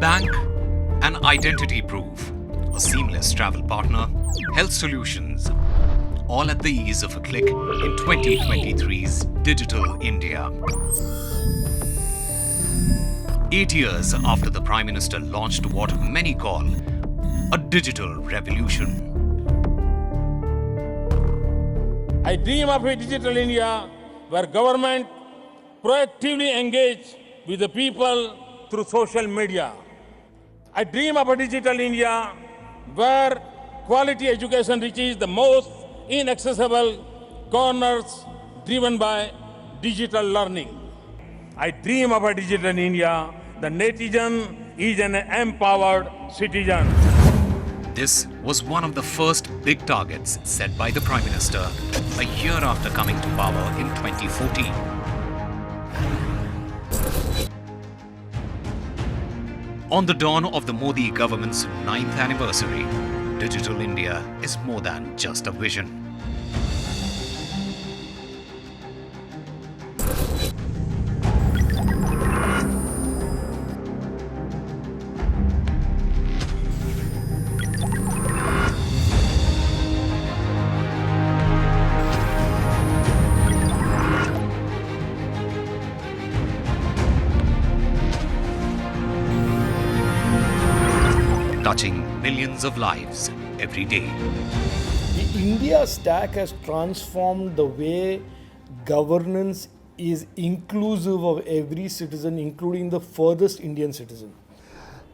bank, an identity proof, a seamless travel partner, health solutions, all at the ease of a click in 2023's Digital India. 8 years after the Prime Minister launched what many call a digital revolution. I dream of a digital India where government proactively engage with the people through social media. I dream of a digital India where quality education reaches the most inaccessible corners driven by digital learning. I dream of a digital India. The netizen is an empowered citizen. This was one of the first big targets set by the Prime Minister a year after coming to power in 2014. On the dawn of the Modi government's 9th anniversary, Digital India is more than just a vision. Touching millions of lives every day. The India stack has transformed the way governance is inclusive of every citizen, including the furthest Indian citizen.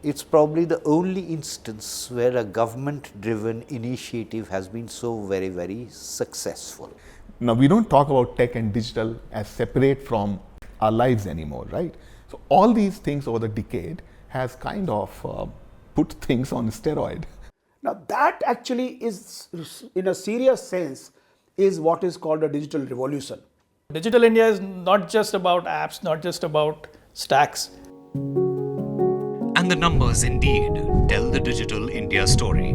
It's probably the only instance where a government-driven initiative has been so very, very successful. Now, we don't talk about tech and digital as separate from our lives anymore, right? So all these things over the decade has kind of put things on steroid. Now that actually is, in a serious sense, is what is called a digital revolution. Digital India is not just about apps, not just about stacks. And the numbers indeed tell the Digital India story.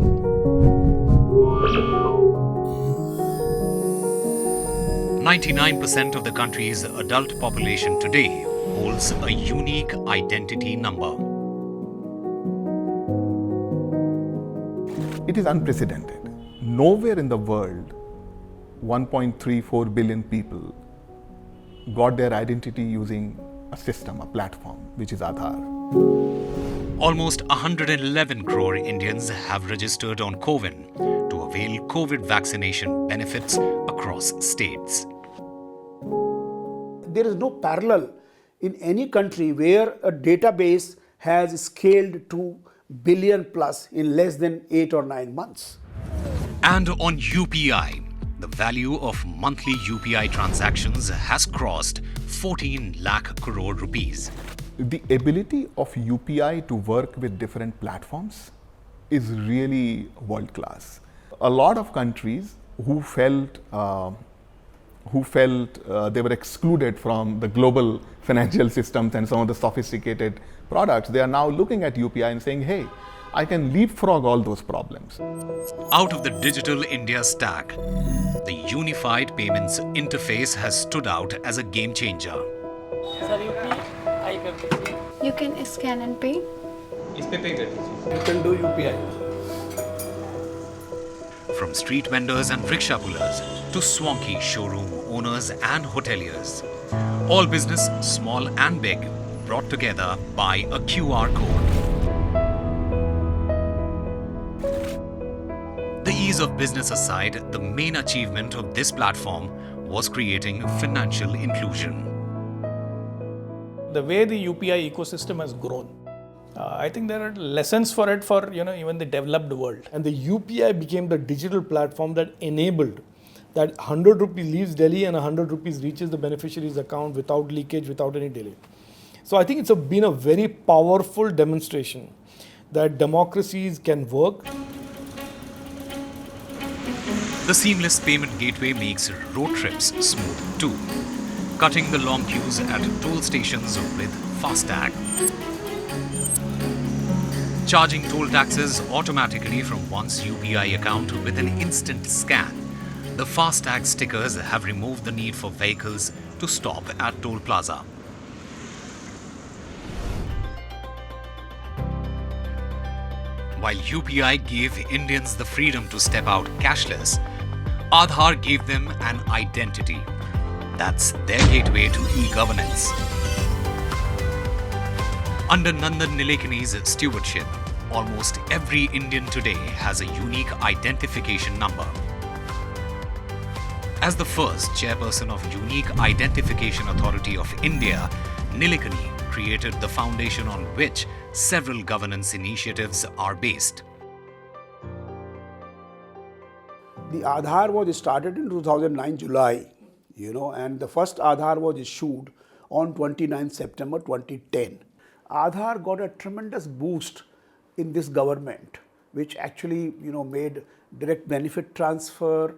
99% of the country's adult population today holds a unique identity number. It is unprecedented. Nowhere in the world 1.34 billion people got their identity using a system, a platform, which is Aadhaar. Almost 111 crore Indians have registered on CoWIN to avail COVID vaccination benefits across states. There is no parallel in any country where a database has scaled to billion plus in less than 8 or 9 months. And on UPI, the value of monthly UPI transactions has crossed 14 lakh crore rupees. The ability of UPI to work with different platforms is really world class. A lot of countries who felt they were excluded from the global financial systems and some of the sophisticated products, they are now looking at UPI and saying, hey, I can leapfrog all those problems. Out of the Digital India stack, the unified payments interface has stood out as a game changer. You can scan and pay. You can do UPI. From street vendors and rickshaw pullers to swanky showroom owners and hoteliers, all business, small and big, brought together by a QR code. The ease of business aside, the main achievement of this platform was creating financial inclusion. The way the UPI ecosystem has grown, I think there are lessons for it for even the developed world. And the UPI became the digital platform that enabled that 100 rupees leaves Delhi and 100 rupees reaches the beneficiary's account without leakage, without any delay. So I think it's been a very powerful demonstration that democracies can work. The seamless payment gateway makes road trips smooth too, cutting the long queues at toll stations with FASTag. Charging toll taxes automatically from one's UPI account with an instant scan. The FASTag stickers have removed the need for vehicles to stop at toll plaza. While UPI gave Indians the freedom to step out cashless, Aadhaar gave them an identity. That's their gateway to e-governance. Under Nandan Nilekani's stewardship, almost every Indian today has a unique identification number. As the first chairperson of Unique Identification Authority of India, Nilekani created the foundation on which several governance initiatives are based. The Aadhaar was started in 2009 July, and the first Aadhaar was issued on 29 September 2010. Aadhaar got a tremendous boost in this government, which actually, made direct benefit transfer,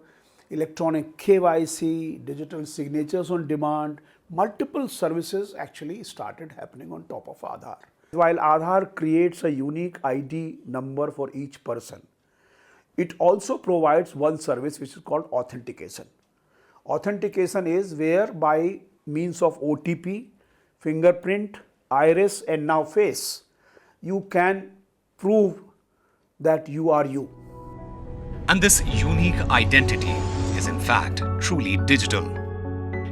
electronic KYC, digital signatures on demand, multiple services actually started happening on top of Aadhaar. While Aadhaar creates a unique ID number for each person, it also provides one service which is called authentication. Authentication is where by means of OTP, fingerprint, iris and now face, you can prove that you are you. And this unique identity is in fact truly digital.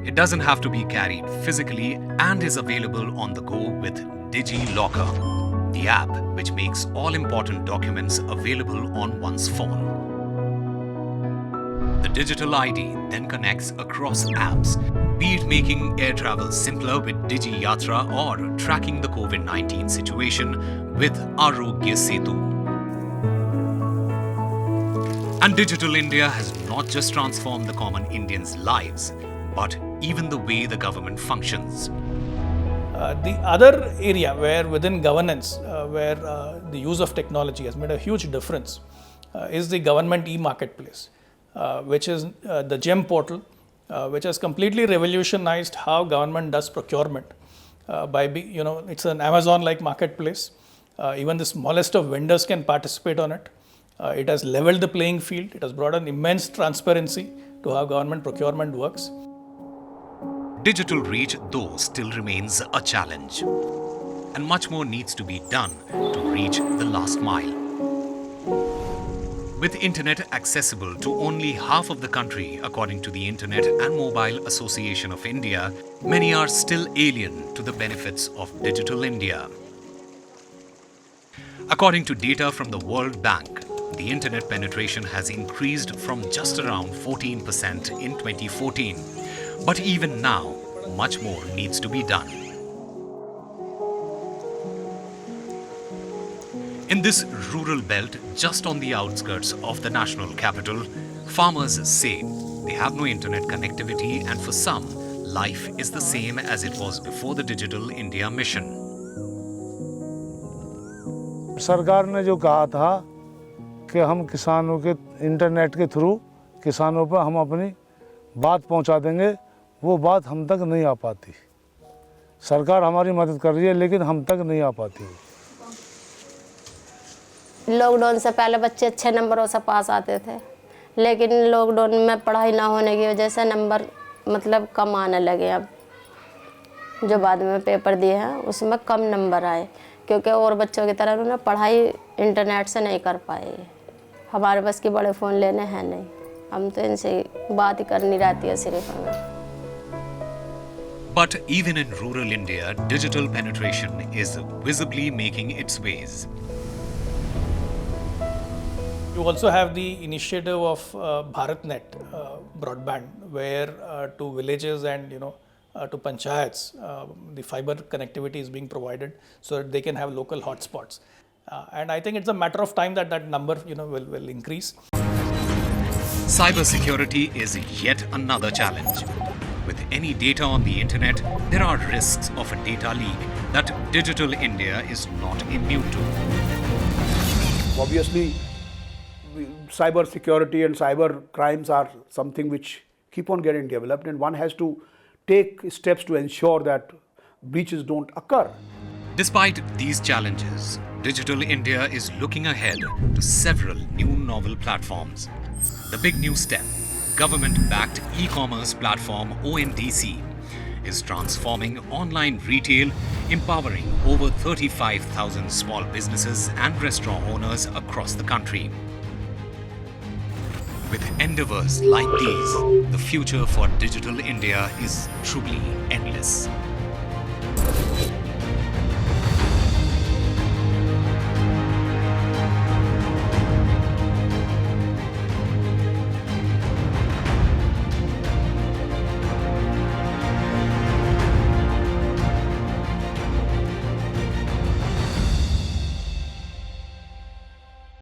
It doesn't have to be carried physically and is available on the go with DigiLocker, the app which makes all important documents available on one's phone. The digital ID then connects across apps, be it making air travel simpler with Digi Yatra or tracking the COVID-19 situation with Arogya Setu. And Digital India has not just transformed the common Indians' lives, but even the way the government functions. The other area where within governance, where the use of technology has made a huge difference is the government e-marketplace, which is the GEM portal, which has completely revolutionized how government does procurement. It's an Amazon-like marketplace. Even the smallest of vendors can participate on it. It has leveled the playing field. It has brought an immense transparency to how government procurement works. Digital reach, though, still remains a challenge. And much more needs to be done to reach the last mile. With internet accessible to only half of the country, according to the Internet and Mobile Association of India, many are still alien to the benefits of Digital India. According to data from the World Bank, the internet penetration has increased from just around 14% in 2014. But even now, much more needs to be done. In this rural belt, just on the outskirts of the national capital, farmers say they have no internet connectivity, and for some, life is the same as it was before the Digital India mission. सरकार ने जो कहा था कि हम किसानों के internet के थ्रू किसानों पर हम अपनी बात पहुंचा देंगे, वो बात हम तक नहीं आ पाती। सरकार हमारी मदद कर रही है लेकिन हम तक नहीं आ पाती। लॉकडाउन से पहले बच्चे अच्छे नंबरों से पास आते थे, लेकिन लॉकडाउन में पढ़ाई ना होने की वजह से नंबर कम आने लगे। अब जो बाद में पेपर दिए हैं उसमें कम नंबर आए, क्योंकि और बच्चों की तरह उन्होंने पढ़ाई इंटरनेट से नहीं कर पाए। हमारे बस के बड़े फ़ोन लेने हैं नहीं, हम तो इनसे बात ही करनी रहती है सिर्फ हमें। But even in rural India, digital penetration is visibly making its ways. You also have the initiative of BharatNet broadband, where to villages and to panchayats, the fiber connectivity is being provided so that they can have local hotspots. And I think it's a matter of time that that number will increase. Cybersecurity is yet another challenge. With any data on the internet, there are risks of a data leak that Digital India is not immune to. Obviously, cyber security and cyber crimes are something which keep on getting developed, and one has to take steps to ensure that breaches don't occur. Despite these challenges, Digital India is looking ahead to several new novel platforms. The big new step, government-backed e-commerce platform ONDC, is transforming online retail, empowering over 35,000 small businesses and restaurant owners across the country. With endeavors like these, the future for digital India is truly endless.